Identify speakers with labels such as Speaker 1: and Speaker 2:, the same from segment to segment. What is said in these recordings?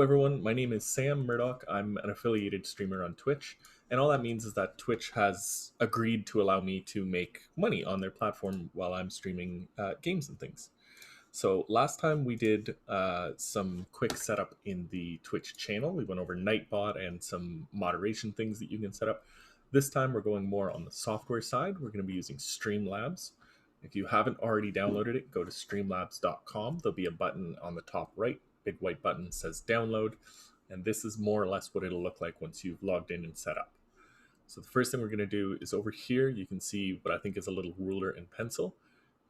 Speaker 1: everyone, my name is Sam Murdoch. I'm an affiliated streamer on Twitch, and all that means is that Twitch has agreed to allow me to make money on their platform while I'm streaming games and things. So last time we did some quick setup in the Twitch channel. We went over Nightbot and some moderation things that you can set up. This time we're going more on the software side. We're going to be using Streamlabs. If you haven't already downloaded it, go to streamlabs.com. There'll be a button on the top right, big white button says download, and this is more or less what it'll look like once you've logged in and set up. So the first thing we're going to do is over here, you can see what I think is a little ruler and pencil.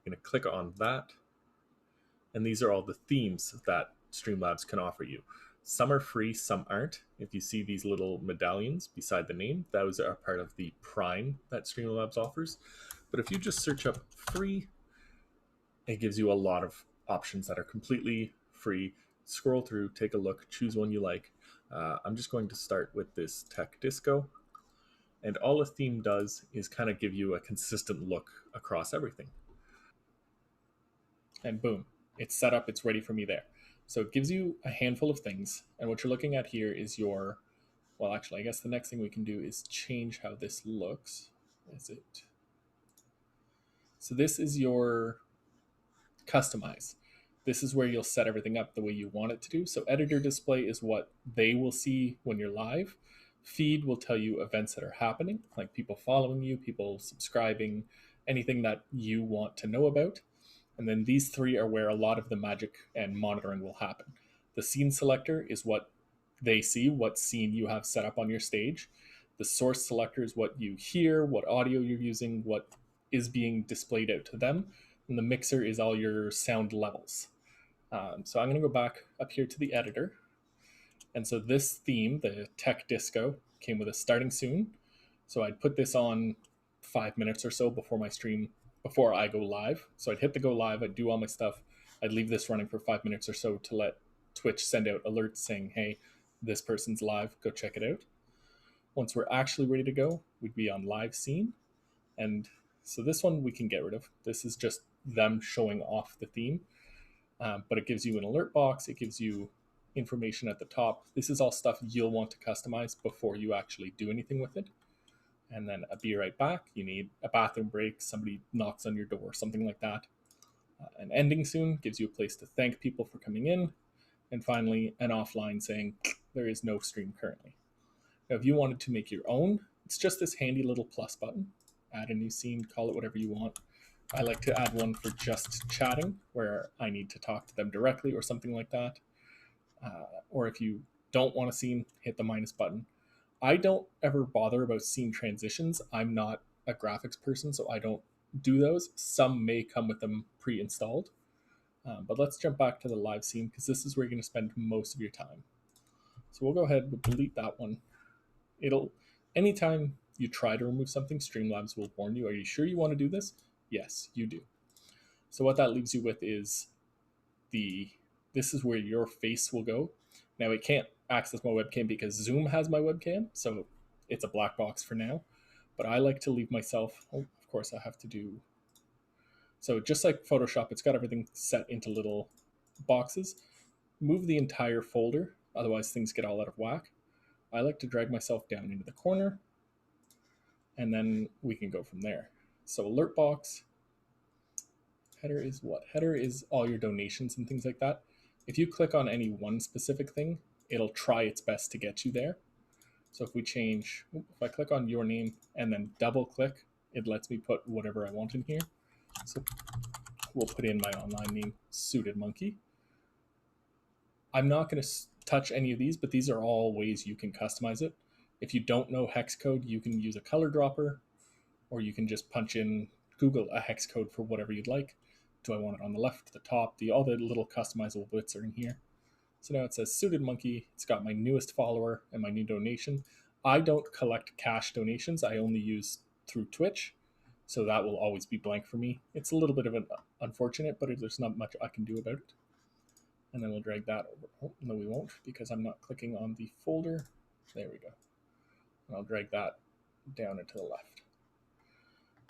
Speaker 1: I'm going to click on that. And these are all the themes that Streamlabs can offer you. Some are free, some aren't. If you see these little medallions beside the name, those are part of the Prime that Streamlabs offers. But if you just search up free, it gives you a lot of options that are completely free. Scroll through, take a look, choose one you like. I'm just going to start with this Tech Disco. And all a theme does is kind of give you a consistent look across everything. And boom, it's set up, it's ready for me there. So it gives you a handful of things. And what you're looking at here is your, well, actually, I guess the next thing we can do is change how this looks. Is it? So this is your customize. This is where you'll set everything up the way you want it to do. So editor display is what they will see when you're live. Feed will tell you events that are happening, like people following you, people subscribing, anything that you want to know about. And then these three are where a lot of the magic and monitoring will happen. The scene selector is what they see, what scene you have set up on your stage. The source selector is what you hear, what audio you're using, what is being displayed out to them. And the mixer is all your sound levels. So I'm going to go back up here to the editor. And so this theme, the Tech Disco, came with a starting soon. So I'd put this on 5 minutes or so before my stream, before I go live. So I'd hit the go live, I'd do all my stuff. I'd leave this running for 5 minutes or so to let Twitch send out alerts saying, hey, this person's live, go check it out. Once we're actually ready to go, we'd be on live scene. And so this one we can get rid of. This is just them showing off the theme. But it gives you an alert box. It gives you information at the top. This is all stuff you'll want to customize before you actually do anything with it. And then a be right back. You need a bathroom break. Somebody knocks on your door, something like that. An ending soon gives you a place to thank people for coming in. And finally, an offline saying there is no stream currently. Now, if you wanted to make your own, it's just this handy little plus button. Add a new scene, call it whatever you want. I like to add one for just chatting, where I need to talk to them directly or something like that. Or if you don't want a scene, hit the minus button. I don't ever bother about scene transitions. I'm not a graphics person, so I don't do those. Some may come with them pre-installed. But let's jump back to the live scene because this is where you're going to spend most of your time. So we'll go ahead and delete that one. Anytime you try to remove something, Streamlabs will warn you, are you sure you want to do this? Yes, you do. So what that leaves you with is this is where your face will go. Now it can't access my webcam because Zoom has my webcam, so it's a black box for now. But I like to leave myself, of course I have to do, so just like Photoshop, it's got everything set into little boxes. Move the entire folder, otherwise things get all out of whack. I like to drag myself down into the corner, and then we can go from there. So alert box, header is what? Header is all your donations and things like that. If you click on any one specific thing, it'll try its best to get you there. So if we change, if I click on your name and then double click, it lets me put whatever I want in here. So we'll put in my online name, Suited Monkey. I'm not going to touch any of these, but these are all ways you can customize it. If you don't know hex code, you can use a color dropper, or you can just punch in, Google a hex code for whatever you'd like. Do I want it on the left, the top? All the little customizable bits are in here. So now it says Suited Monkey. It's got my newest follower and my new donation. I don't collect cash donations. I only use through Twitch. So that will always be blank for me. It's a little bit of an unfortunate, but there's not much I can do about it. And then we'll drag that over. Oh, no, we won't, because I'm not clicking on the folder. There we go. And I'll drag that down and to the left.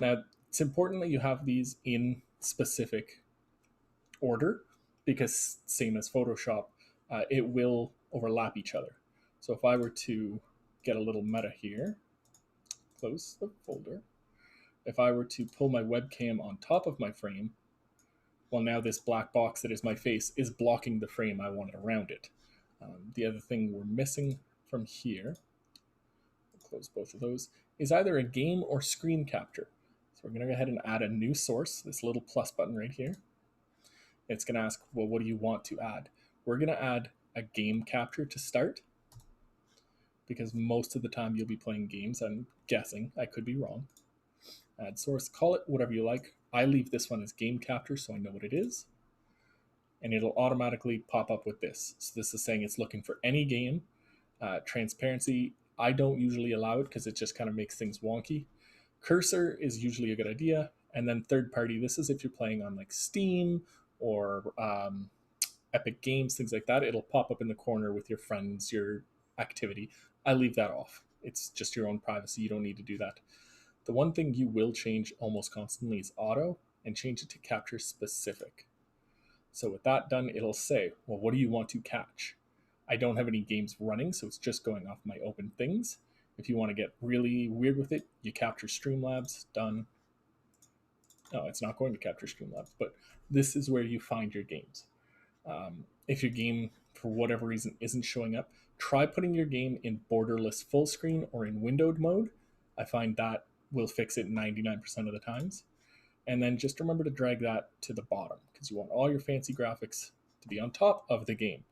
Speaker 1: Now, it's important that you have these in specific order, because same as Photoshop, it will overlap each other. So if I were to get a little meta here, close the folder. If I were to pull my webcam on top of my frame, well, now this black box that is my face is blocking the frame I wanted around it. The other thing we're missing from here, we'll close both of those, is either a game or screen capture. So we're going to go ahead and add a new source, this little plus button right here. It's going to ask, well, what do you want to add? We're going to add a game capture to start, because most of the time you'll be playing games. I'm guessing, I could be wrong. Add source, call it whatever you like. I leave this one as game capture so I know what it is. And it'll automatically pop up with this. So this is saying it's looking for any game. Transparency, I don't usually allow it because it just kind of makes things wonky. Cursor is usually a good idea. And then third party, this is if you're playing on like Steam or Epic Games, things like that. It'll pop up in the corner with your friends, your activity. I leave that off. It's just your own privacy. You don't need to do that. The one thing you will change almost constantly is auto, and change it to capture specific. So with that done, it'll say, well, what do you want to catch? I don't have any games running, so it's just going off my open things. If you want to get really weird with it, you capture Streamlabs, done. No, it's not going to capture Streamlabs, but this is where you find your games. If your game, for whatever reason, isn't showing up, try putting your game in borderless full screen or in windowed mode. I find that will fix it 99% of the times. And then just remember to drag that to the bottom, because you want all your fancy graphics to be on top of the game.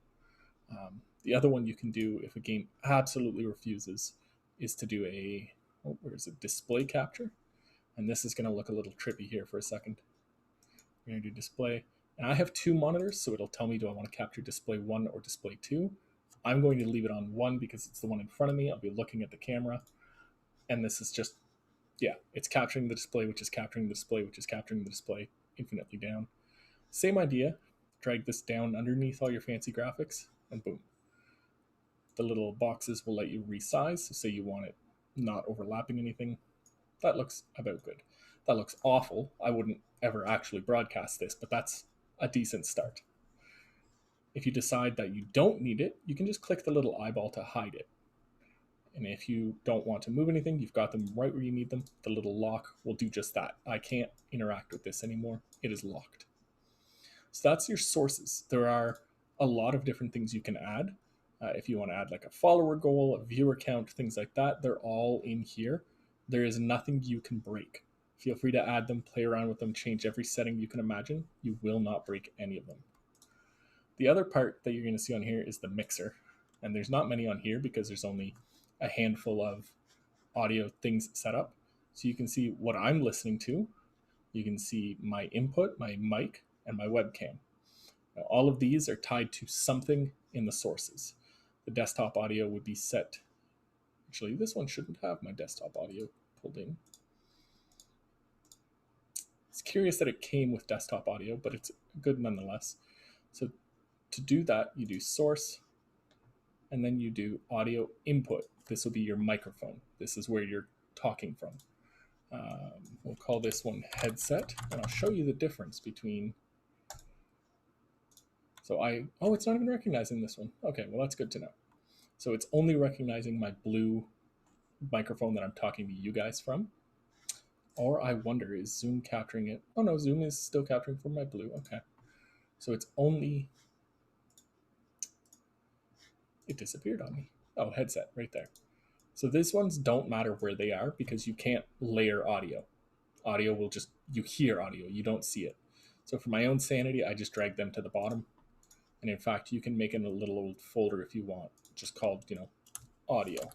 Speaker 1: The other one you can do if a game absolutely refuses is to do a, display capture. And this is going to look a little trippy here for a second. We're going to do display. And I have two monitors, so it'll tell me, do I want to capture display 1 or display 2? I'm going to leave it on 1 because it's the one in front of me. I'll be looking at the camera. And this is just, yeah, it's capturing the display, which is capturing the display, which is capturing the display infinitely down. Same idea. Drag this down underneath all your fancy graphics, and boom. The little boxes will let you resize. So say you want it not overlapping anything. That looks about good. That looks awful. I wouldn't ever actually broadcast this, but that's a decent start. If you decide that you don't need it, you can just click the little eyeball to hide it. And if you don't want to move anything, you've got them right where you need them. The little lock will do just that. I can't interact with this anymore. It is locked. So that's your sources. There are a lot of different things you can add. If you want to add like a follower goal, a viewer count, things like that, they're all in here. There is nothing you can break. Feel free to add them, play around with them, change every setting you can imagine. You will not break any of them. The other part that you're going to see on here is the mixer. And there's not many on here because there's only a handful of audio things set up. So you can see what I'm listening to. You can see my input, my mic, and my webcam. Now, all of these are tied to something in the sources. The desktop audio would be set. Actually, this one shouldn't have my desktop audio pulled in. It's curious that it came with desktop audio, but it's good nonetheless. So to do that, you do source, and then you do audio input. This will be your microphone. This is where you're talking from. We'll call this one headset, and I'll show you the difference between. So it's not even recognizing this one. Okay, well, that's good to know. So it's only recognizing my blue microphone that I'm talking to you guys from. Or I wonder, is Zoom capturing it? Oh no, Zoom is still capturing from my blue. Okay. So it's only, it disappeared on me. Oh, headset right there. So these ones don't matter where they are because you can't layer audio. Audio will just, you hear audio, you don't see it. So for my own sanity, I just drag them to the bottom. And in fact, you can make it a little old folder if you want, just called, audio.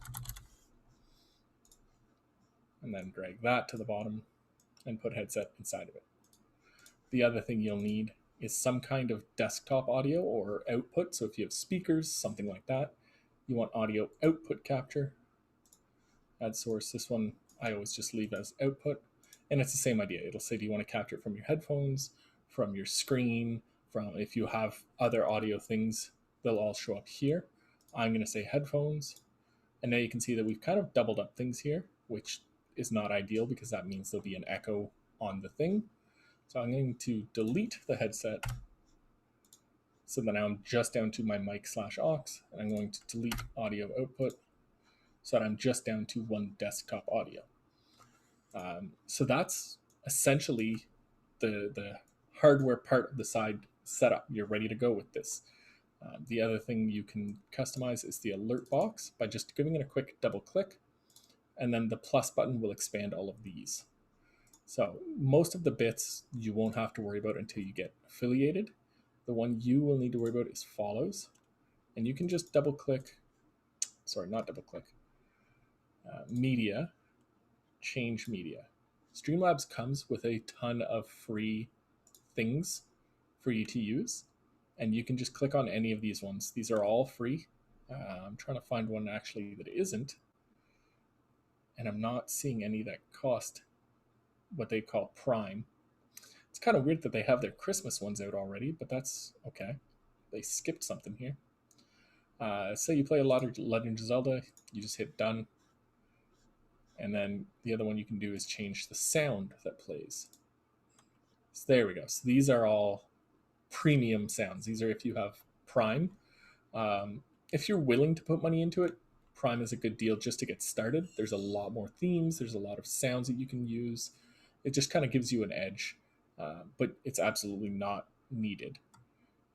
Speaker 1: And then drag that to the bottom and put headset inside of it. The other thing you'll need is some kind of desktop audio or output. So if you have speakers, something like that, you want audio output capture. Add source. This one I always just leave as output. And it's the same idea. It'll say, do you want to capture it from your headphones, from your screen, from if you have other audio things, they'll all show up here. I'm going to say headphones. And now you can see that we've kind of doubled up things here, which is not ideal because that means there'll be an echo on the thing. So I'm going to delete the headset So then I'm just down to my mic/aux, and I'm going to delete audio output so that I'm just down to one desktop audio. So that's essentially the hardware part of the side setup. You're ready to go with this. The other thing you can customize is the alert box by just giving it a quick double click, and then the plus button will expand all of these. So most of the bits you won't have to worry about until you get affiliated. The one you will need to worry about is follows, and you can just double click, sorry, not double click, media, change media. Streamlabs comes with a ton of free things for you to use, and you can just click on any of these ones. These are all free. I'm trying to find one actually that isn't, and I'm not seeing any that cost what they call Prime. It's kind of weird that they have their Christmas ones out already, but that's okay. They skipped something here. Say you play a lot of Legend of Zelda, you just hit done. And then the other one you can do is change the sound that plays. So there we go. So these are all premium sounds. These are if you have Prime. If you're willing to put money into it, Prime is a good deal just to get started. There's a lot more themes. There's a lot of sounds that you can use. It just kind of gives you an edge, but it's absolutely not needed.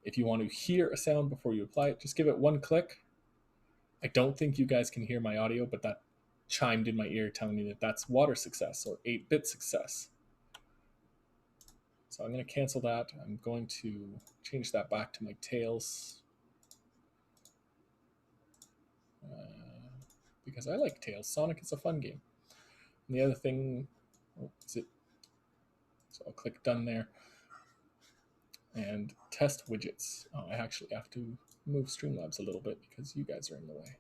Speaker 1: If you want to hear a sound before you apply it, just give it one click. I don't think you guys can hear my audio, but that chimed in my ear telling me that that's water success or 8-bit success. So I'm going to cancel that. I'm going to change that back to my Tails. Because I like Tails. Sonic is a fun game. And the other thing, is it? So I'll click done there. And test widgets. Oh, I actually have to move Streamlabs a little bit because you guys are in the way.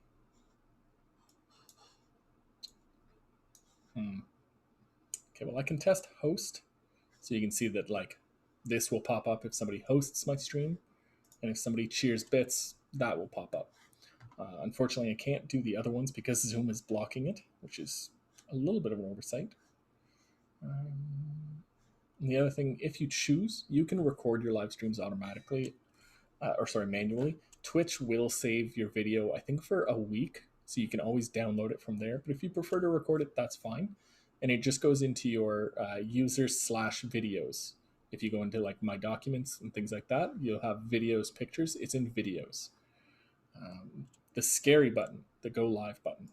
Speaker 1: Okay, well I can test host. So you can see that like this will pop up if somebody hosts my stream. And if somebody cheers bits, that will pop up. Unfortunately, I can't do the other ones because Zoom is blocking it, which is a little bit of an oversight. And the other thing, if you choose, you can record your live streams automatically, manually. Twitch will save your video, I think, for a week, so you can always download it from there. But if you prefer to record it, that's fine. And it just goes into your users/videos. If you go into like my documents and things like that, you'll have videos, pictures. It's in videos. The scary button, the go live button.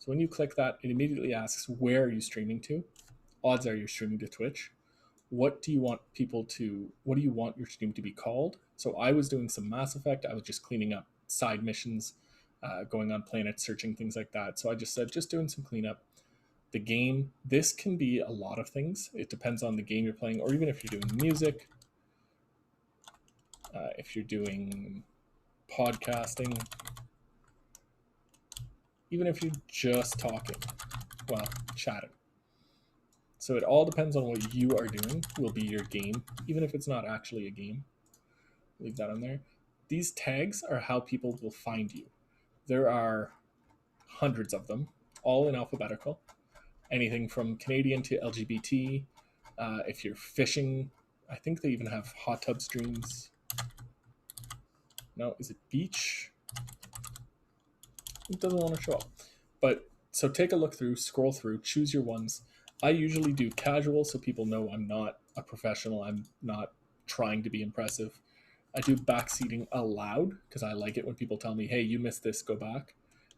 Speaker 1: So when you click that, it immediately asks, where are you streaming to? Odds are you're streaming to Twitch. What do you want your stream to be called? So I was doing some Mass Effect. I was just cleaning up side missions, going on planets, searching things like that. So I just said, just doing some cleanup. The game, this can be a lot of things. It depends on the game you're playing, or even if you're doing music, if you're doing podcasting, even if you're just talking, well, chatting. So it all depends on what you are doing will be your game, even if it's not actually a game. Leave that on there. These tags are how people will find you. There are hundreds of them, all in alphabetical. Anything from Canadian to LGBT. If you're fishing, I think they even have hot tub streams. No, is it beach? It doesn't want to show up. But so take a look through, scroll through, choose your ones. I usually do casual so people know I'm not a professional. I'm not trying to be impressive. I do backseating allowed because I like it when people tell me, hey, you missed this, go back.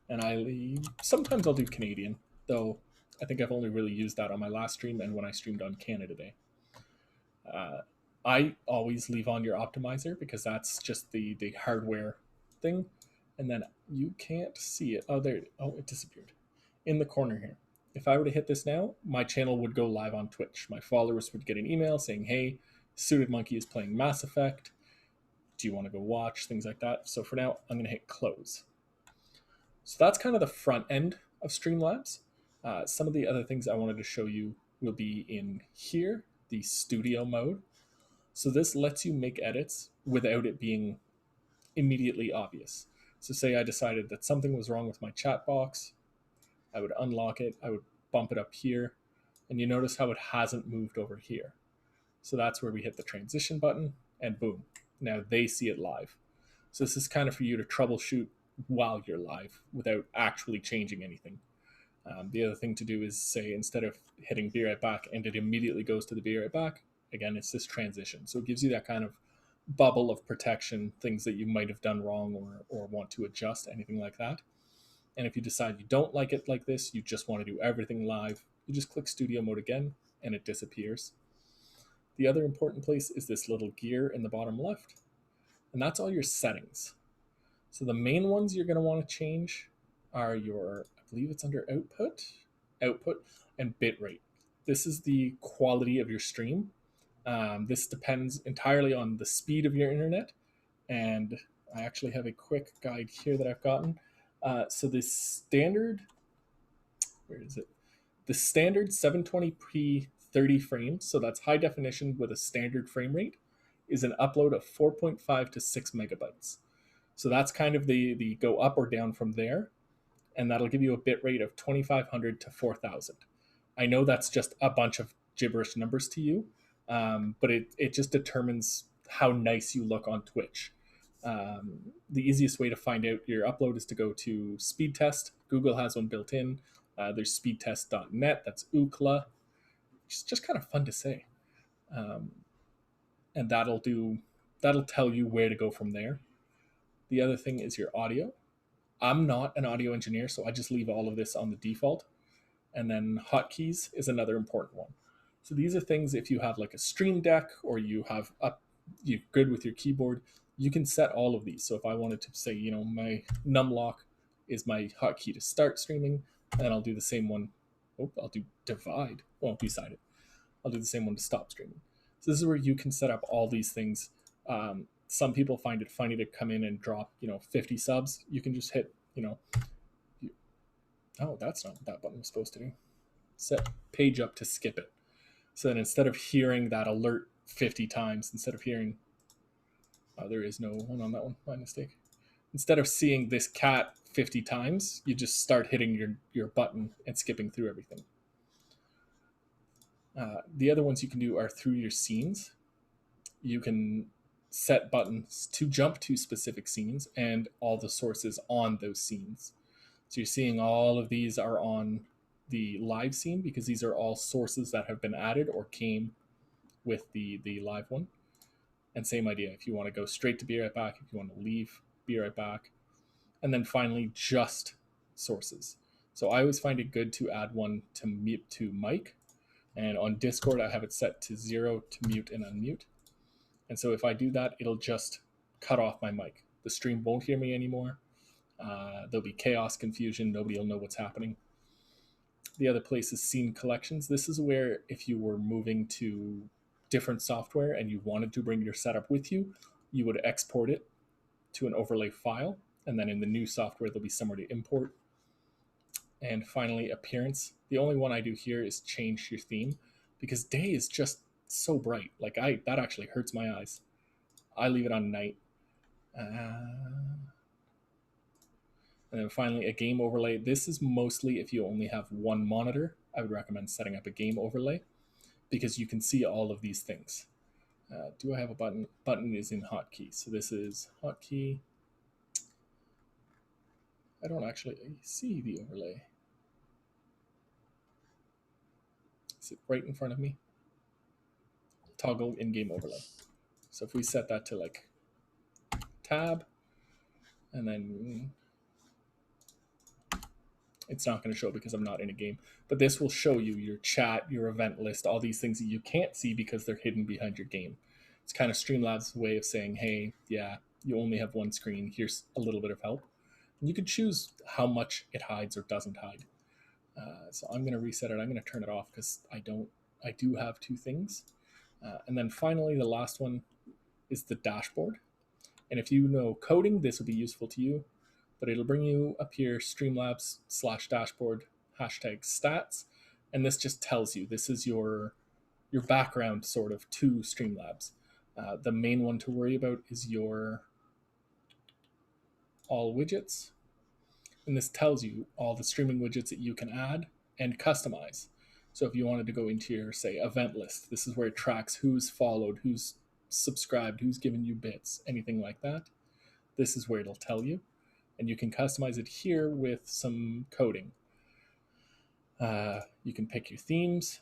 Speaker 1: And sometimes I'll do Canadian, though I think I've only really used that on my last stream and when I streamed on Canada Day. I always leave on your optimizer because that's just the hardware thing. And then you can't see it. Oh, there. It disappeared. In the corner here. If I were to hit this now, my channel would go live on Twitch. My followers would get an email saying, hey, Suited Monkey is playing Mass Effect. Do you want to go watch? Things like that. So for now, I'm going to hit close. So that's kind of the front end of Streamlabs. Some of the other things I wanted to show you will be in here, the studio mode. So this lets you make edits without it being immediately obvious. So say I decided that something was wrong with my chat box. I would unlock it. I would bump it up here. And you notice how it hasn't moved over here. So that's where we hit the transition button and boom, Now they see it live. So this is kind of for you to troubleshoot while you're live without actually changing anything. The other thing to do is say, instead of hitting be right back and it immediately goes to the be right back, again, it's this transition. So it gives you that kind of bubble of protection, things that you might have done wrong or want to adjust, anything like that. And if you decide you don't like it like this, you just want to do everything live, you just click studio mode again and it disappears. The other important place is this little gear in the bottom left, and that's all your settings. So the main ones you're going to want to change are your, I believe it's under output, and bitrate. This is the quality of your stream. This depends entirely on the speed of your internet, and I actually have a quick guide here that I've gotten. So the standard, where is it? The standard 720p 30 frames, so that's high definition with a standard frame rate, is an upload of 4.5 to 6 megabytes. So that's kind of the go up or down from there, and that'll give you a bit rate of 2500 to 4000. I know that's just a bunch of gibberish numbers to you, but it just determines how nice you look on Twitch. The easiest way to find out your upload is to go to speed test. Google has one built in. There's speedtest.net. That's Ookla. It's just kind of fun to say, and that'll tell you where to go from there. The other thing is your audio. I'm not an audio engineer, so I just leave all of this on the default. And then hotkeys is another important one. So these are things, if you have like a stream deck or you're good with your keyboard, you can set all of these. So if I wanted to say, my numlock is my hotkey to start streaming, and I'll do the same one. I'll do divide. Well, beside it, I'll do the same one to stop streaming. So this is where you can set up all these things. Some people find it funny to come in and drop, 50 subs. You can just hit, that's not what that button was supposed to do. Set page up to skip it. So then instead of hearing that alert 50 times, instead of hearing, there is no one on that one, my mistake. Instead of seeing this cat 50 times, you just start hitting your button and skipping through everything. The other ones you can do are through your scenes. You can set buttons to jump to specific scenes and all the sources on those scenes. So you're seeing all of these are on the live scene because these are all sources that have been added or came with the live one. And same idea, if you want to go straight to be right back, if you want to leave, be right back. And then finally, just sources. So I always find it good to add one to mute to mic. And on Discord, I have it set to 0 to mute and unmute. And so if I do that, it'll just cut off my mic. The stream won't hear me anymore. There'll be chaos, confusion. Nobody will know what's happening. The other place is scene collections. This is where if you were moving to different software and you wanted to bring your setup with you, you would export it to an overlay file. And then in the new software, there'll be somewhere to import. And finally, appearance. The only one I do here is change your theme because day is just so bright. That actually hurts my eyes. I leave it on night. And then finally, a game overlay. This is mostly if you only have one monitor. I would recommend setting up a game overlay because you can see all of these things. Do I have a button? Button is in hotkey. So this is hotkey. I don't actually see the overlay. Is it right in front of me? Toggle in-game overlay. So if we set that to tab, and then it's not going to show because I'm not in a game, but this will show you your chat, your event list, all these things that you can't see because they're hidden behind your game. It's kind of Streamlabs' way of saying, hey, yeah, you only have one screen. Here's a little bit of help. And you can choose how much it hides or doesn't hide. So I'm going to reset it. I'm going to turn it off because I do have two things. And then finally, the last one is the dashboard. And if you know coding, this will be useful to you, but it'll bring you up here, Streamlabs/dashboard, #stats. And this just tells you, this is your background sort of to Streamlabs. The main one to worry about is your all widgets. And this tells you all the streaming widgets that you can add and customize. So if you wanted to go into your, say, event list, this is where it tracks who's followed, who's subscribed, who's given you bits, anything like that. This is where it'll tell you. And you can customize it here with some coding. You can pick your themes.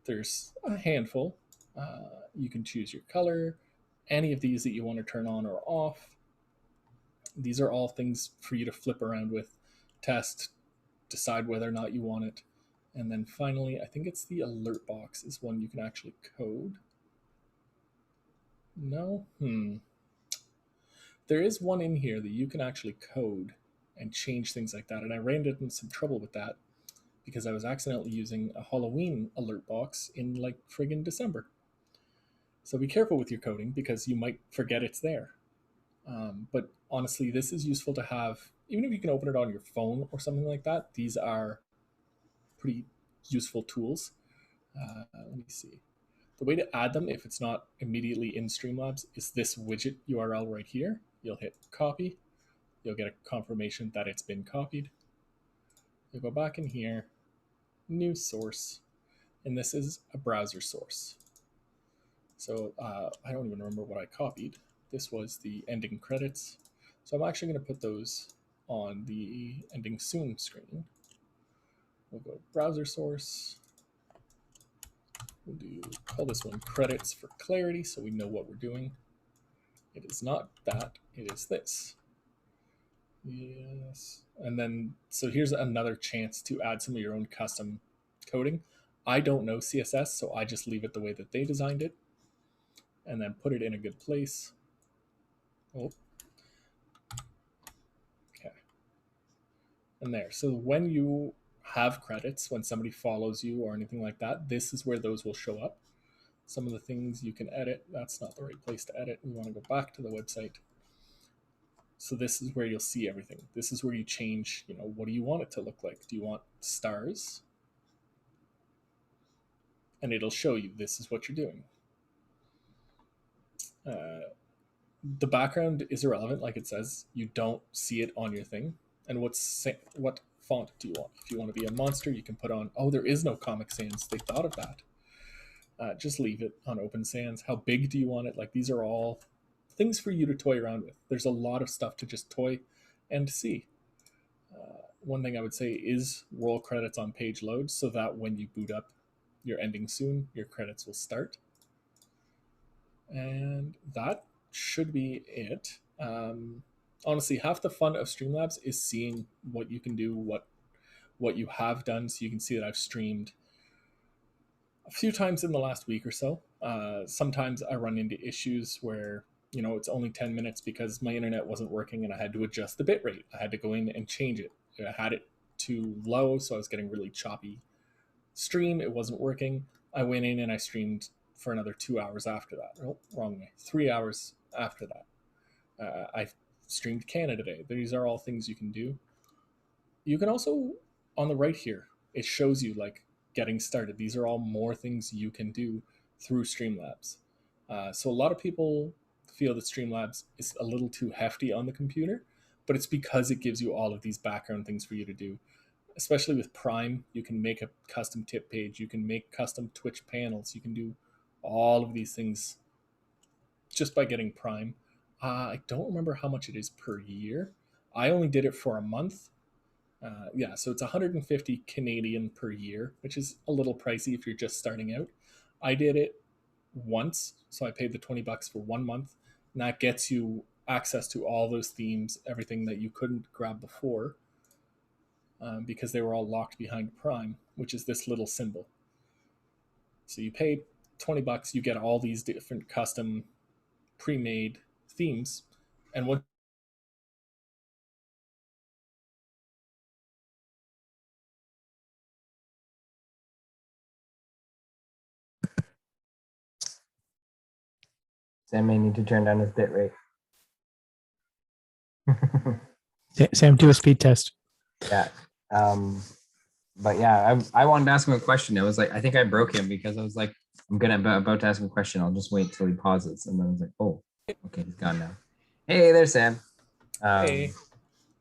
Speaker 1: There's a handful. You can choose your color, any of these that you want to turn on or off. These are all things for you to flip around with, test, decide whether or not you want it. And then finally, I think it's the alert box is one you can actually code. No? There is one in here that you can actually code and change things like that. And I ran into some trouble with that because I was accidentally using a Halloween alert box in like friggin' December. So be careful with your coding because you might forget it's there. But honestly, this is useful to have, even if you can open it on your phone or something like that. These are pretty useful tools. Let me see. The way to add them, if it's not immediately in Streamlabs, is this widget URL right here. You'll hit copy. You'll get a confirmation that it's been copied. You'll go back in here, new source, and this is a browser source. So I don't even remember what I copied. This was the ending credits. So I'm actually going to put those on the ending soon screen. We'll go browser source. We'll call this one credits for clarity so we know what we're doing. It is not that, it is this. Yes. And then, so here's another chance to add some of your own custom coding. I don't know CSS, so I just leave it the way that they designed it and then put it in a good place. Oh. Okay. And there. So when you have credits, when somebody follows you or anything like that, this is where those will show up. Some of the things you can edit, that's not the right place to edit. We want to go back to the website. So this is where you'll see everything. This is where you change, what do you want it to look like? Do you want stars? And it'll show you this is what you're doing. The background is irrelevant, like it says. You don't see it on your thing. And what font do you want? If you want to be a monster, you can put on, oh, there is no Comic Sans. They thought of that. Just leave it on Open Sans. How big do you want it? Like, these are all things for you to toy around with. There's a lot of stuff to just toy and see. One thing I would say is roll credits on page load so that when you boot up your ending soon, your credits will start. And that should be it. Honestly, half the fun of Streamlabs is seeing what you can do, what you have done. So you can see that I've streamed a few times in the last week or so. Sometimes I run into issues where, it's only 10 minutes because my internet wasn't working and I had to adjust the bitrate. I had to go in and change it. I had it too low, so I was getting really choppy stream. It wasn't working. I went in and I streamed for another 2 hours after that. Oh, wrong way. 3 hours after that. I streamed Canada Day. These are all things you can do. You can also, on the right here, it shows you like getting started. These are all more things you can do through Streamlabs. So a lot of people feel that Streamlabs is a little too hefty on the computer, but it's because it gives you all of these background things for you to do. Especially with Prime, you can make a custom tip page. You can make custom Twitch panels. You can do all of these things just by getting Prime. I don't remember how much it is per year. I only did it for a month. So it's 150 Canadian per year, which is a little pricey if you're just starting out. I did it once, so I paid the $20 for 1 month, and that gets you access to all those themes, everything that you couldn't grab before, because they were all locked behind Prime, which is this little symbol. So you pay $20, you get all these different custom pre-made themes, and what
Speaker 2: Sam may need to turn down his bit rate.
Speaker 3: Sam, do a speed test.
Speaker 2: Yeah. But yeah, I wanted to ask him a question. It was like, I think I broke him because I was like, I'm about to ask him a question. I'll just wait till he pauses. And then I was like, oh, okay, he's gone now. Hey there, Sam.
Speaker 1: Hey,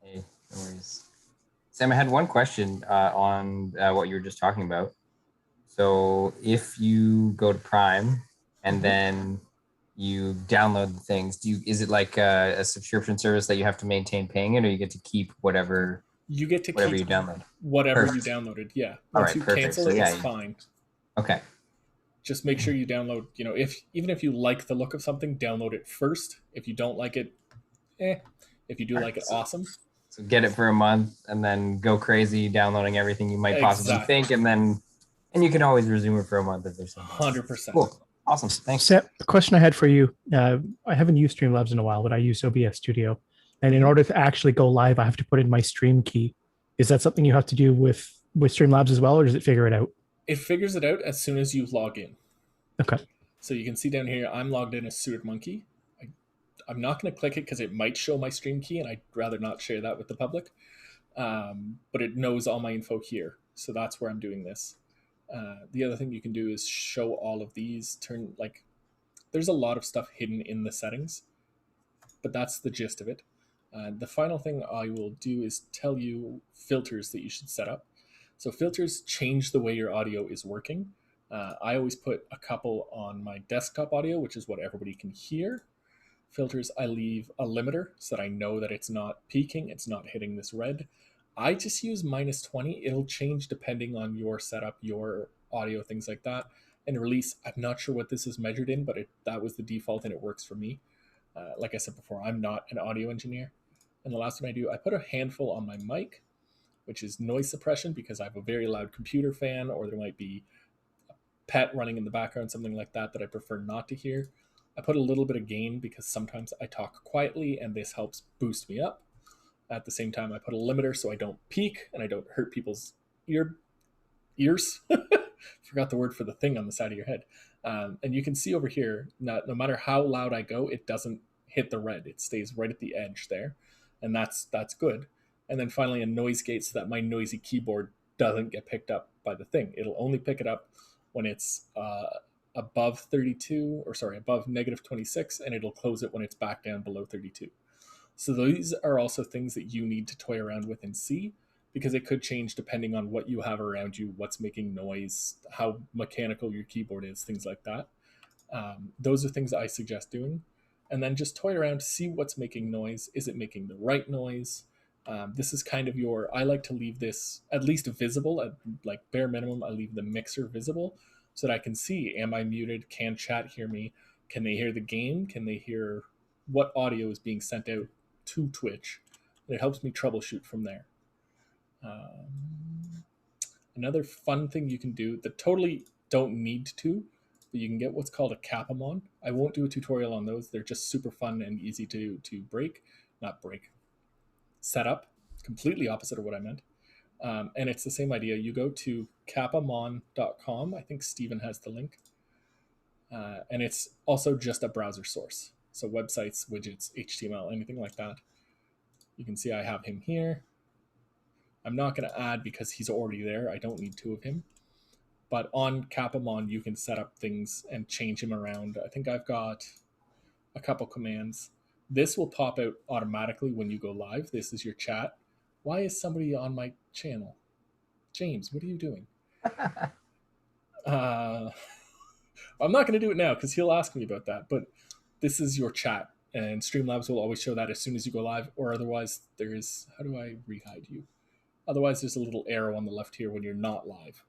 Speaker 2: no worries. Sam, I had one question on what you were just talking about. So if you go to Prime and then you download the things, is it like a subscription service that you have to maintain paying it, or you get to keep whatever
Speaker 1: You get to
Speaker 2: whatever
Speaker 1: keep
Speaker 2: you download?
Speaker 1: whatever you
Speaker 2: Perfect.
Speaker 1: downloaded. Yeah.
Speaker 2: All
Speaker 1: Once
Speaker 2: right,
Speaker 1: you
Speaker 2: perfect.
Speaker 1: cancel
Speaker 2: So
Speaker 1: it,
Speaker 2: yeah,
Speaker 1: it's fine.
Speaker 2: okay.
Speaker 1: Just make sure you download, even if you like the look of something, download it first. If you don't like it, if you do like it, awesome.
Speaker 2: So get it for a month and then go crazy downloading everything you might possibly think, and you can always resume it for a month if there's something.
Speaker 1: 100%.
Speaker 2: Cool. Awesome. Thanks.
Speaker 3: Seth, the question I had for you, I haven't used Streamlabs in a while, but I use OBS Studio. And in order to actually go live, I have to put in my stream key. Is that something you have to do with Streamlabs as well, or does it figure it out?
Speaker 1: It figures it out as soon as you log in.
Speaker 3: Okay.
Speaker 1: So you can see down here, I'm logged in as Suited Monkey. I'm not going to click it because it might show my stream key, and I'd rather not share that with the public. But it knows all my info here. So that's where I'm doing this. The other thing you can do is show all of these. There's a lot of stuff hidden in the settings, but that's the gist of it. The final thing I will do is tell you filters that you should set up. So filters change the way your audio is working. I always put a couple on my desktop audio, which is what everybody can hear. Filters, I leave a limiter so that I know that it's not peaking, it's not hitting this red. I just use -20. It'll change depending on your setup, your audio, things like that. And release, I'm not sure what this is measured in, but that was the default and it works for me. Like I said before, I'm not an audio engineer. And the last one I do, I put a handful on my mic, which is noise suppression, because I have a very loud computer fan, or there might be a pet running in the background, something like that I prefer not to hear. I put a little bit of gain because sometimes I talk quietly and this helps boost me up. At the same time, I put a limiter so I don't peak and I don't hurt people's ears. Forgot the word for the thing on the side of your head. And you can see over here, no matter how loud I go, it doesn't hit the red. It stays right at the edge there. And that's good. And then finally a noise gate so that my noisy keyboard doesn't get picked up by the thing. It'll only pick it up when it's above -26, and it'll close it when it's back down below 32. So these are also things that you need to toy around with and see, because it could change depending on what you have around you, what's making noise, how mechanical your keyboard is, things like that. Those are things I suggest doing. And then just toy around, see what's making noise. Is it making the right noise? This is kind of I like to leave this at least visible, at like bare minimum, I leave the mixer visible so that I can see, am I muted? Can chat hear me? Can they hear the game? Can they hear what audio is being sent out to Twitch? And it helps me troubleshoot from there. Another fun thing you can do that totally don't need to, but you can get what's called a Capamon. I won't do a tutorial on those. They're just super fun and easy to set up. Completely opposite of what I meant. And it's the same idea. You go to capamon.com. I think Steven has the link. And it's also just a browser source. So websites, widgets, HTML, anything like that. You can see I have him here. I'm not going to add because he's already there. I don't need two of him. But on Capamon, you can set up things and change him around. I think I've got a couple commands. This will pop out automatically when you go live. This is your chat. Why is somebody on my channel? James, what are you doing? I'm not going to do it now because he'll ask me about that. But this is your chat. And Streamlabs will always show that as soon as you go live. Or otherwise, there's... How do I re-hide you? Otherwise, there's a little arrow on the left here when you're not live.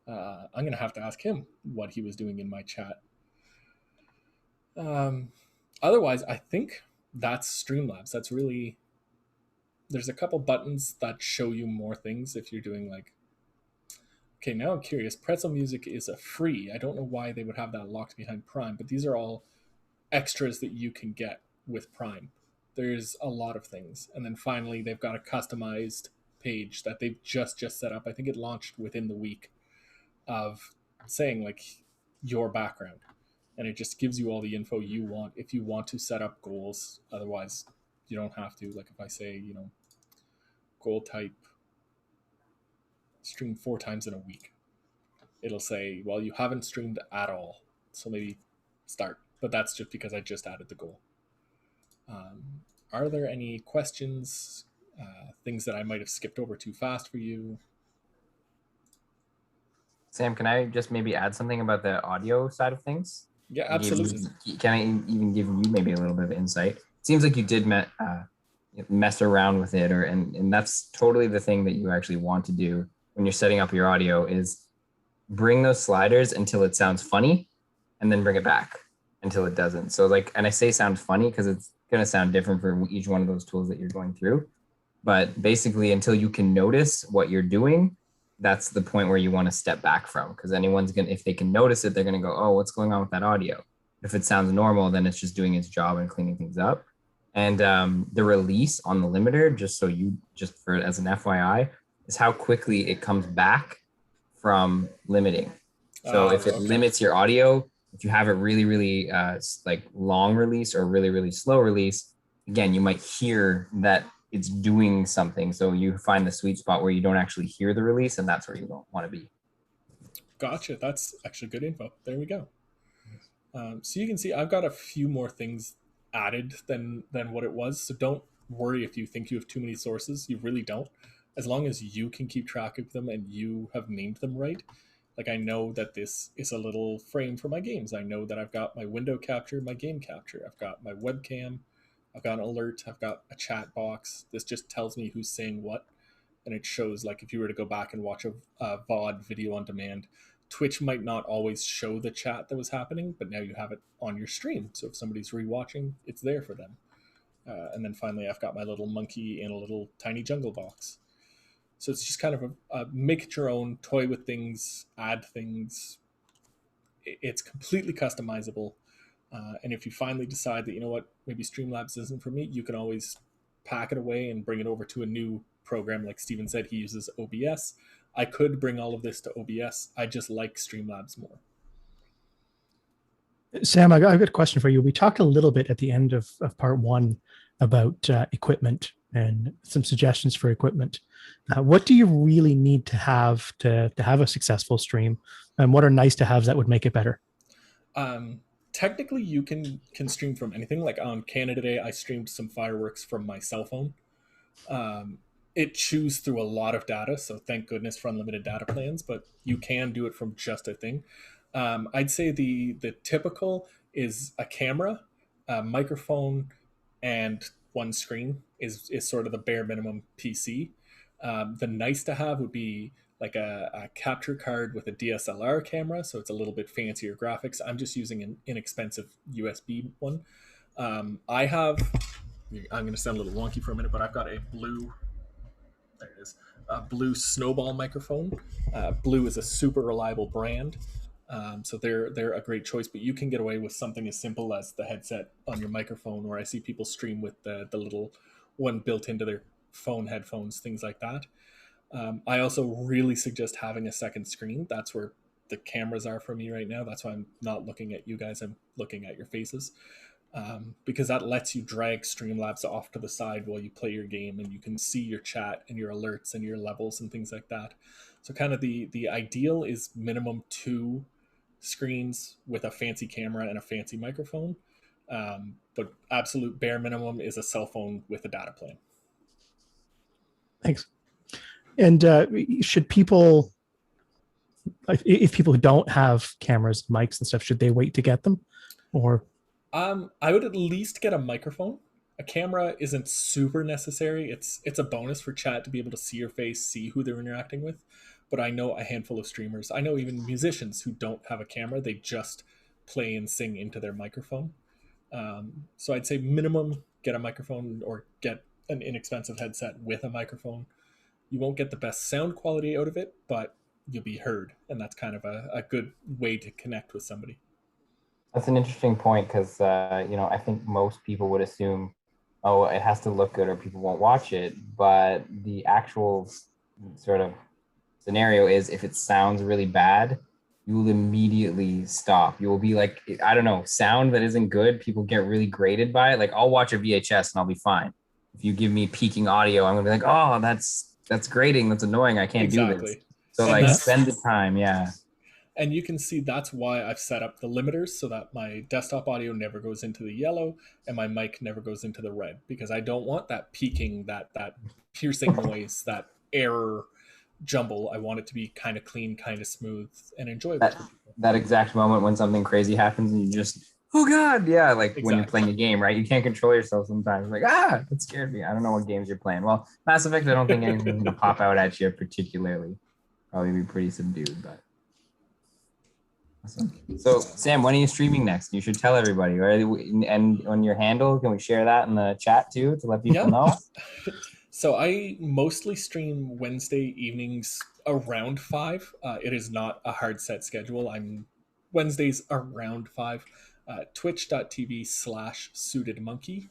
Speaker 1: I'm going to have to ask him what he was doing in my chat. Otherwise, I think that's Streamlabs. That's really... There's a couple buttons that show you more things if you're doing like... Okay, now I'm curious. Pretzel Music is a free. I don't know why they would have that locked behind Prime, but these are all extras that you can get with Prime. There's a lot of things. And then finally, they've got a customized page that they've just set up. I think it launched within the week of saying like your background. And it just gives you all the info you want if you want to set up goals. Otherwise, you don't have to. Like if I say, goal type stream 4 times in a week, it'll say, well, you haven't streamed at all, so maybe start. But that's just because I just added the goal. Are there any questions, things that I might have skipped over too fast for you?
Speaker 2: Sam, can I just maybe add something about the audio side of things?
Speaker 1: Yeah, absolutely.
Speaker 2: Can I even give you maybe a little bit of insight? It seems like you did mess around with it, and that's totally the thing that you actually want to do when you're setting up your audio is bring those sliders until it sounds funny, and then bring it back until it doesn't. So like, and I say sound funny because it's going to sound different for each one of those tools that you're going through. But basically, until you can notice what you're doing, that's the point where you want to step back from, because anyone's going to, if they can notice it, they're going to go, oh, what's going on with that audio? If it sounds normal, then it's just doing its job and cleaning things up. And the release on the limiter, just for as an FYI, is how quickly it comes back from limiting. So if it limits your audio, if you have it really, really like long release or really, really slow release, again, you might hear that it's doing something. So you find the sweet spot where you don't actually hear the release, and that's where you don't want to be.
Speaker 1: Gotcha. That's actually good info. There we go. So you can see I've got a few more things added than what it was. So don't worry if you think you have too many sources. You really don't. As long as you can keep track of them and you have named them right. Like I know that this is a little frame for my games. I know that I've got my window capture, my game capture. I've got my webcam. I've got an alert. I've got a chat box. This just tells me who's saying what. And it shows, like, if you were to go back and watch a VOD video on demand, Twitch might not always show the chat that was happening, but now you have it on your stream. So if somebody's rewatching, it's there for them. And then finally, I've got my little monkey in a little tiny jungle box. So it's just kind of a make it your own, toy with things, add things. It's completely customizable. And if you finally decide that, you know what, maybe Streamlabs isn't for me, you can always pack it away and bring it over to a new program. Like Steven said, he uses OBS. I could bring all of this to OBS. I just like Streamlabs more.
Speaker 3: Sam, I've got a question for you. We talked a little bit at the end of part one about equipment and some suggestions for equipment. What do you really need to have a successful stream? And what are nice to haves that would make it better?
Speaker 1: Technically, you can stream from anything. Like on Canada Day, I streamed some fireworks from my cell phone. It chews through a lot of data, so thank goodness for unlimited data plans, but you can do it from just a thing. I'd say the typical is a camera, a microphone, and one screen is sort of the bare minimum PC. The nice to have would be like a capture card with a DSLR camera, so it's a little bit fancier graphics. I'm just using an inexpensive USB one. I'm going to sound a little wonky for a minute, but I've got a blue, there it is, a blue Snowball microphone. Blue is a super reliable brand, so they're a great choice, but you can get away with something as simple as the headset on your microphone, or I see people stream with the little one built into their phone headphones, things like that. I also really suggest having a second screen. That's where the cameras are for me right now. That's why I'm not looking at you guys. I'm looking at your faces. Because that lets you drag Streamlabs off to the side while you play your game, and you can see your chat and your alerts and your levels and things like that. So kind of the ideal is minimum 2 screens with a fancy camera and a fancy microphone. But absolute bare minimum is a cell phone with a data plan.
Speaker 3: Thanks. And should people, if people who don't have cameras, mics and stuff, should they wait to get them? Or
Speaker 1: I would at least get a microphone. A camera isn't super necessary. It's a bonus for chat to be able to see your face, see who they're interacting with. But I know a handful of streamers, I know even musicians who don't have a camera. They just play and sing into their microphone. So I'd say minimum get a microphone or get an inexpensive headset with a microphone. You won't get the best sound quality out of it, but you'll be heard. And that's kind of a good way to connect with somebody.
Speaker 2: That's an interesting point because, I think most people would assume, oh, it has to look good or people won't watch it. But the actual sort of scenario is if it sounds really bad, you will immediately stop. You will be like, I don't know, sound that isn't good, people get really grated by it. Like I'll watch a VHS and I'll be fine. If you give me peaking audio, I'm gonna be like, oh, that's grating, that's annoying, I can't do this. So and like spend the time, yeah.
Speaker 1: And you can see that's why I've set up the limiters so that my desktop audio never goes into the yellow and my mic never goes into the red, because I don't want that peaking, that piercing noise, that error jumble. I want it to be kind of clean, kind of smooth, and enjoyable.
Speaker 2: that exact moment when something crazy happens and you just, oh God, yeah, like when you're playing a game, right? You can't control yourself sometimes. Like, that scared me. I don't know what games you're playing. Well, Mass Effect, I don't think anything's gonna pop out at you particularly. Probably be pretty subdued, but awesome. So Sam, when are you streaming next? You should tell everybody, right? And on your handle, can we share that in the chat too to let people know?
Speaker 1: So I mostly stream Wednesday evenings around 5. It is not a hard set schedule. I'm Wednesdays around 5. Twitch.tv/suitedmonkey.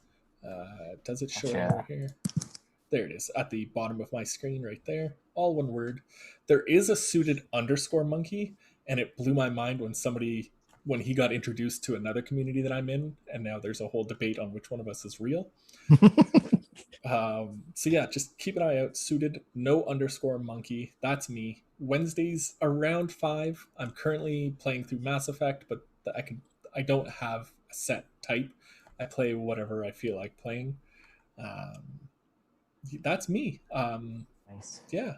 Speaker 1: Does it show over here? There it is at the bottom of my screen right there. All one word. There is a suited_monkey, and it blew my mind when he got introduced to another community that I'm in, and now there's a whole debate on which one of us is real. So yeah, just keep an eye out. Suited no_monkey. That's me. Wednesdays around 5. I'm currently playing through Mass Effect, but I don't have a set type. I play whatever I feel like playing. That's me.
Speaker 2: Nice.
Speaker 1: Yeah.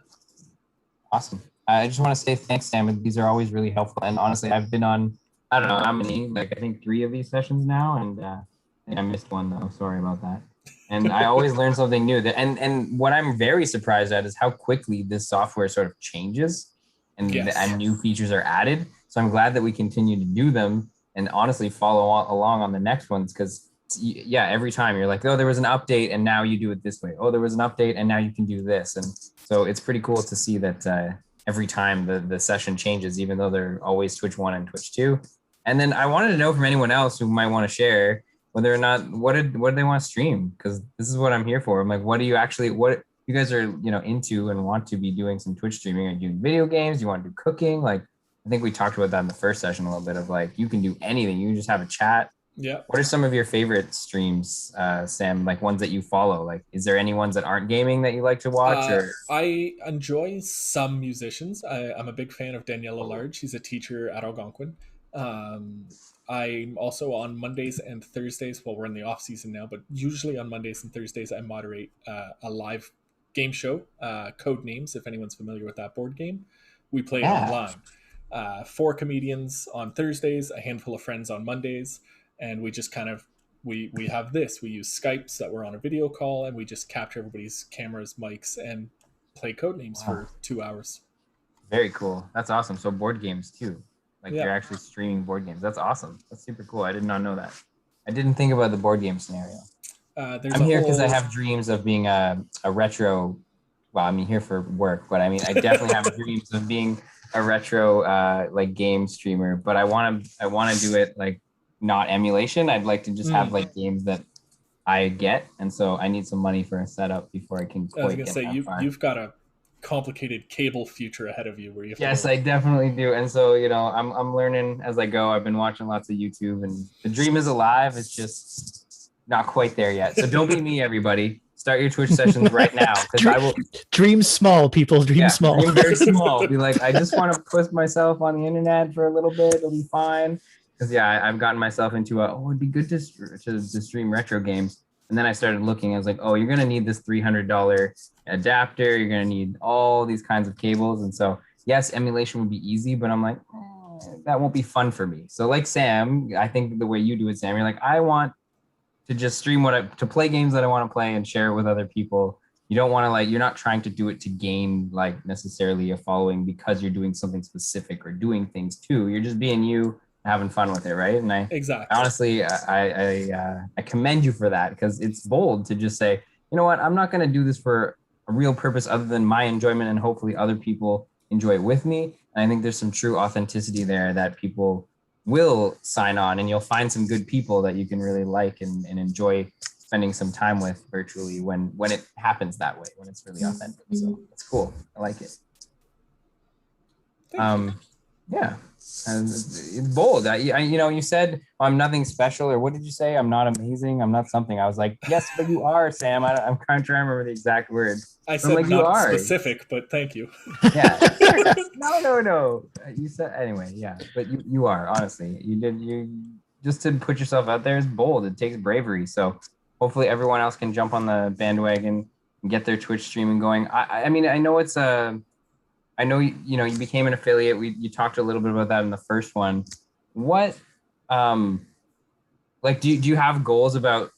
Speaker 2: Awesome. I just want to say thanks, Sam. These are always really helpful. And honestly, I've been on, I don't know how many, like I think 3 of these sessions now, and I missed one though. Sorry about that. And I always learn something new. And what I'm very surprised at is how quickly this software sort of changes and new features are added. So I'm glad that we continue to do them and honestly follow along on the next ones, because yeah, every time you're like, oh, there was an update and now you do it this way. Oh, there was an update and now you can do this. And so it's pretty cool to see that every time the session changes, even though they're always Twitch 1 and Twitch 2. And then I wanted to know from anyone else who might want to share whether or not what do they want to stream, because this is what I'm here for. I'm like, what you guys are into and want to be doing some Twitch streaming? Are you doing video games? You want to do cooking? Like, I think we talked about that in the first session a little bit of like, you can do anything. You can just have a chat.
Speaker 1: Yeah.
Speaker 2: What are some of your favorite streams, Sam? Like ones that you follow? Like, is there any ones that aren't gaming that you like to watch?
Speaker 1: I enjoy some musicians. I'm a big fan of Daniela Large. She's a teacher at Algonquin. I'm also on Mondays and Thursdays. Well, we're in the off season now, but usually on Mondays and Thursdays, I moderate a live game show, Code Names, if anyone's familiar with that board game. We play it online. 4 comedians on Thursdays, a handful of friends on Mondays. And we just kind of, we have this. We use Skypes that we're on a video call, and we just capture everybody's cameras, mics, and play Code Names for 2 hours.
Speaker 2: Very cool. That's awesome. So board games too. Like you're actually streaming board games. That's awesome. That's super cool. I did not know that. I didn't think about the board game scenario. I'm here because I have dreams of being a retro. Well, I'm here for work, but I mean, I definitely have dreams of being a retro like game streamer. But I want to do it like not emulation. I'd like to just have like games that I get, and so I need some money for a setup before I can.
Speaker 1: I was gonna say you've got a complicated cable future ahead of you where you
Speaker 2: have I definitely do. And so I'm learning as I go. I've been watching lots of YouTube, and the dream is alive. It's just not quite there yet. So don't be me, everybody. Start your Twitch sessions right now, because I will
Speaker 3: dream small, people. Dream small.
Speaker 2: Dream very small. Be like, I just want to put myself on the internet for a little bit. It'll be fine. Because I've gotten myself into it'd be good to stream retro games. And then I started looking. I was like, oh, you're gonna need this $300 adapter. You're gonna need all these kinds of cables. And so, yes, emulation would be easy, but I'm like, that won't be fun for me. So, like Sam, I think the way you do it, Sam, you're like, I want to just stream to play games that I want to play and share it with other people. You don't want to you're not trying to do it to gain necessarily a following because you're doing something specific or doing things too. You're just being you, having fun with it, right? And honestly, I commend you for that, because it's bold to just say, you know what, I'm not going to do this for a real purpose other than my enjoyment, and hopefully other people enjoy it with me. And I think there's some true authenticity there that people will sign on, and you'll find some good people that you can really like and enjoy spending some time with virtually when it happens that way, when it's really authentic. So it's cool. I like it. Yeah. It's bold. You said I'm nothing special, or what did you say? I'm not amazing. I'm not something. I was like, yes, but you are, Sam. I'm trying to remember the exact words.
Speaker 1: I said like, not specific, but thank you.
Speaker 2: Yeah. No. You said anyway. Yeah, but you are, honestly. You just to put yourself out there is bold. It takes bravery. So hopefully everyone else can jump on the bandwagon and get their Twitch streaming going. I mean, I know it's I know you became an affiliate. You talked a little bit about that in the first one. What like do you have goals about,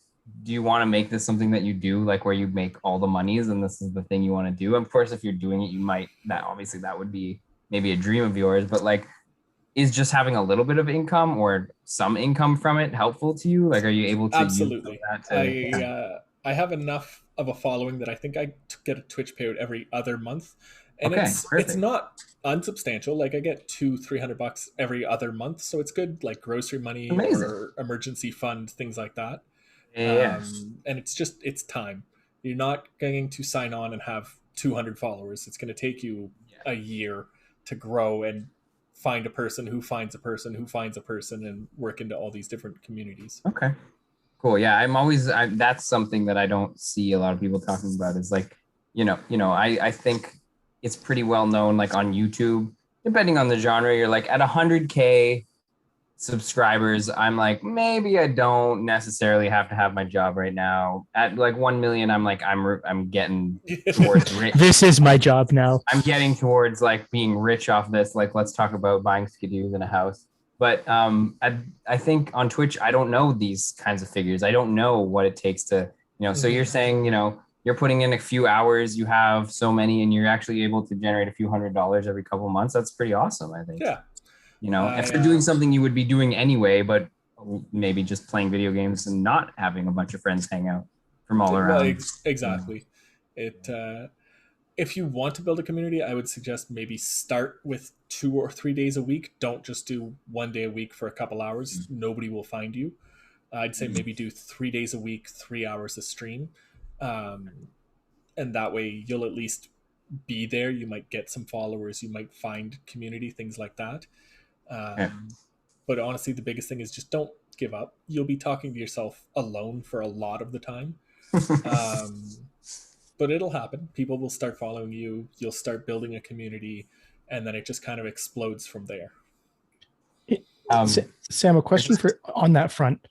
Speaker 2: do you want to make this something that you do, like where you make all the monies and this is the thing you want to do? Of course, if you're doing it, you might, that obviously that would be maybe a dream of yours, but like, is just having a little bit of income or some income from it helpful to you? Like, are you able to use
Speaker 1: Absolutely.
Speaker 2: that to
Speaker 1: I have enough of a following that I think I get a Twitch payout every other month, and
Speaker 2: Okay,
Speaker 1: it's
Speaker 2: perfect.
Speaker 1: not unsubstantial. Like I get $200-300 every other month, so it's good, like grocery money
Speaker 2: Amazing.
Speaker 1: or emergency fund, things like that.
Speaker 2: Yeah.
Speaker 1: And it's time. You're not going to sign on and have 200 followers. It's going to take you a year to grow and find a person who finds a person who finds a person and work into all these different communities.
Speaker 2: Okay. Cool. Yeah, that's something that I don't see a lot of people talking about, is like, I think it's pretty well known, like on YouTube, depending on the genre, you're like at 100K subscribers, I'm like, maybe I don't necessarily have to have my job right now. At like 1 million, I'm like, I'm getting towards rich.
Speaker 3: This is my job now.
Speaker 2: I'm getting towards like being rich off this. Like, let's talk about buying skidoos and a house. But I think on Twitch, I don't know these kinds of figures. I don't know what it takes to, so you're saying, you're putting in a few hours, you have so many, and you're actually able to generate a few $100s every couple of months. That's pretty awesome, I think.
Speaker 1: Yeah.
Speaker 2: If you're doing something you would be doing anyway, but maybe just playing video games and not having a bunch of friends hang out from all around.
Speaker 1: Well, exactly. If you want to build a community, I would suggest maybe start with 2 or 3 days a week. Don't just do 1 day a week for a couple hours. Nobody will find you. I'd say maybe do 3 days a week, 3 hours a stream. And that way you'll at least be there. You might get some followers. You might find community, things like that. But honestly, the biggest thing is just don't give up. You'll be talking to yourself alone for a lot of the time. But it'll happen. People will start following you. You'll start building a community, and then it just kind of explodes from there.
Speaker 3: Sam, a question for on that front.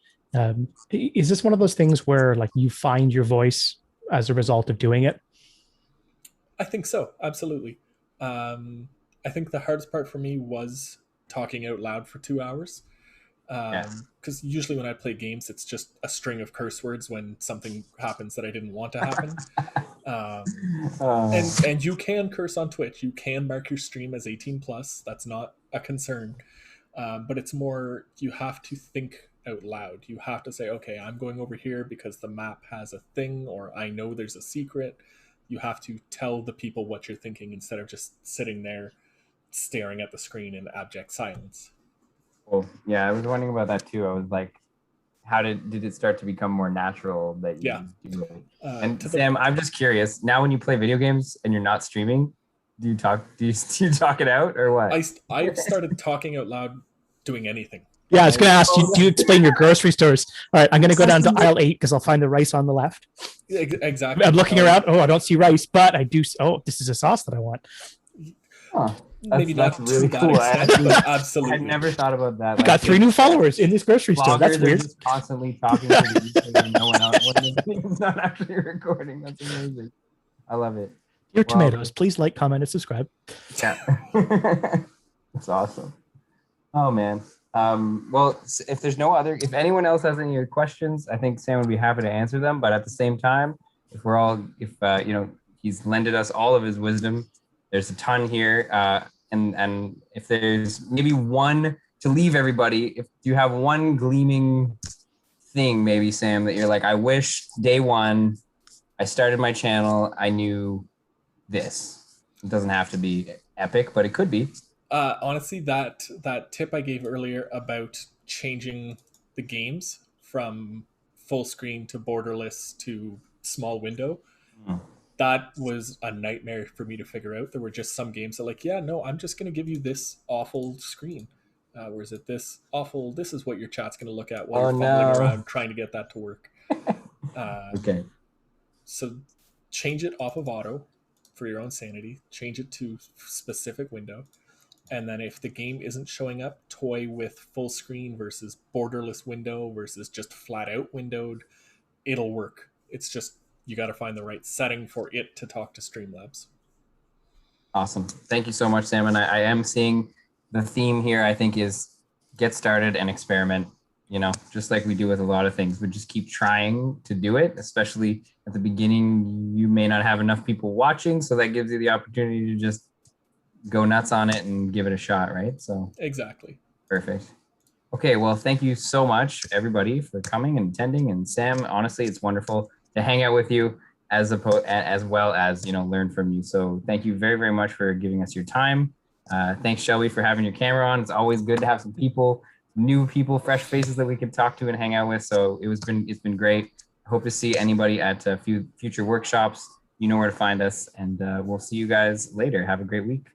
Speaker 3: Is this one of those things where like you find your voice as a result of doing it?
Speaker 1: I think so. Absolutely. I think the hardest part for me was talking out loud for 2 hours. Because usually when I play games, it's just a string of curse words when something happens that I didn't want to happen. And you can curse on Twitch. You can mark your stream as 18 plus. That's not a concern. But it's more, you have to think out loud. You have to say, okay, I'm going over here because the map has a thing, or I know there's a secret. You have to tell the people what you're thinking instead of just sitting there staring at the screen in abject silence.
Speaker 2: Well, yeah, I was wondering about that too. I was like, how did it start to become more natural that you do it? And Sam, I'm just curious. Now, when you play video games and you're not streaming, do you talk it out or what?
Speaker 1: I started talking out loud doing anything.
Speaker 3: Yeah, I was going to ask you, do you explain your grocery stores? All right, I'm going to go down to aisle 8 because I'll find the rice on the left.
Speaker 1: Exactly.
Speaker 3: I'm looking around. Oh, I don't see rice, but I do. Oh, this is a sauce that I want.
Speaker 2: Huh.
Speaker 1: Maybe
Speaker 2: that's
Speaker 1: not
Speaker 2: really cool.
Speaker 1: but absolutely.
Speaker 2: I never thought about that.
Speaker 3: Like, got 3 new followers in this grocery store. That's weird.
Speaker 2: Just constantly talking to the YouTube and no one else when it's not actually recording. That's amazing. I love it.
Speaker 3: Dear tomatoes, please like, comment, and subscribe.
Speaker 2: Yeah. That's awesome. Oh man. Well, if anyone else has any questions, I think Sam would be happy to answer them. But at the same time, he's lended us all of his wisdom. There's a ton here. And if there's maybe one to leave everybody, if you have one gleaming thing, maybe Sam, that you're like, I wish day one I started my channel, I knew this. It doesn't have to be epic, but it could be.
Speaker 1: Honestly, that tip I gave earlier about changing the games from full screen to borderless to small window, that was a nightmare for me to figure out. There were just some games that like, yeah, no, I'm just going to give you this awful screen. Or is it this awful? This is what your chat's going to look at while you're fumbling around trying to get that to work.
Speaker 2: Okay.
Speaker 1: So change it off of auto for your own sanity. Change it to specific window. And then if the game isn't showing up, toy with full screen versus borderless window versus just flat out windowed. It'll work. It's just, you got to find the right setting for it to talk to Streamlabs.
Speaker 2: Awesome. Thank you so much, Sam. And I am seeing the theme here, I think, is get started and experiment, just like we do with a lot of things, but just keep trying to do it, especially at the beginning. You may not have enough people watching, so that gives you the opportunity to just go nuts on it and give it a shot, right? So
Speaker 1: Exactly.
Speaker 2: perfect. Okay, well, thank you so much, everybody, for coming and attending. And Sam, honestly, it's wonderful to hang out with you as well as learn from you. So thank you very, very much for giving us your time. Thanks, Shelby, for having your camera on. It's always good to have some people, new people, fresh faces that we can talk to and hang out with. So it's been great. Hope to see anybody at a few future workshops. You know where to find us, and we'll see you guys later. Have a great week.